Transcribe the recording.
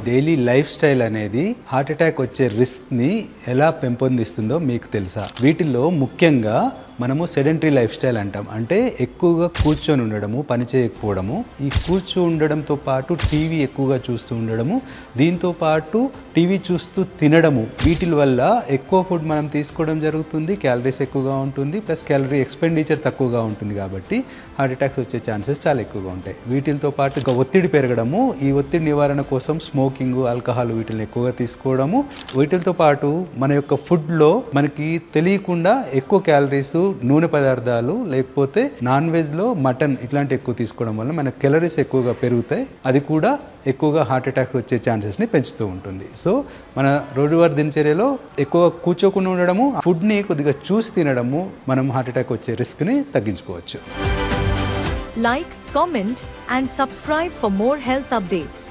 Daily life style అనేది heart attack వచ్చే రిస్క్ని ఎలా పెంపొందిస్తుందో మీకు తెలుసా? వీటిల్లో ముఖ్యంగా మనము సెడెంటరీ లైఫ్ స్టైల్ అంటాం. అంటే ఎక్కువగా కూర్చొని ఉండడము, పని చేయకపోవడము, ఈ ఉండడంతో పాటు టీవీ ఎక్కువగా చూస్తూ ఉండడము, దీంతో పాటు టీవీ చూస్తూ తినడము, వీటి వల్ల ఎక్కువ ఫుడ్ మనం తీసుకోవడం జరుగుతుంది, క్యాలరీస్ ఎక్కువగా ఉంటుంది, ప్లస్ క్యాలరీ ఎక్స్పెండిచర్ తక్కువగా ఉంటుంది. కాబట్టి హార్ట్ అటాక్స్ వచ్చే ఛాన్సెస్ చాలా ఎక్కువగా ఉంటాయి. వీటితో పాటు ఇంకా ఒత్తిడి పెరగడము, ఈ ఒత్తిడి నివారణ కోసం స్మోకింగ్, ఆల్కహాల్ వీటిని ఎక్కువగా తీసుకోవడము, వీటితో పాటు మన యొక్క ఫుడ్లో మనకి తెలియకుండా ఎక్కువ క్యాలరీస్, నూనె పదార్థాలు, లేకపోతే నాన్ వెజ్లో మటన్ ఇట్లాంటి ఎక్కువ తీసుకోవడం వల్ల మన క్యాలరీస్ ఎక్కువగా పెరుగుతాయి. అది కూడా ఎక్కువగా హార్ట్ అటాక్ వచ్చే ఛాన్సెస్ని పెంచుతూ ఉంటుంది. సో మన రోజువారీ దినచర్యలో ఎక్కువ కూర్చోకుండా ఉండడము, ఫుడ్ని కొద్దిగా చూసి తినడము మనం హార్ట్ అటాక్ వచ్చే రిస్క్ని తగ్గించుకోవచ్చు. Like, comment and subscribe for more health updates.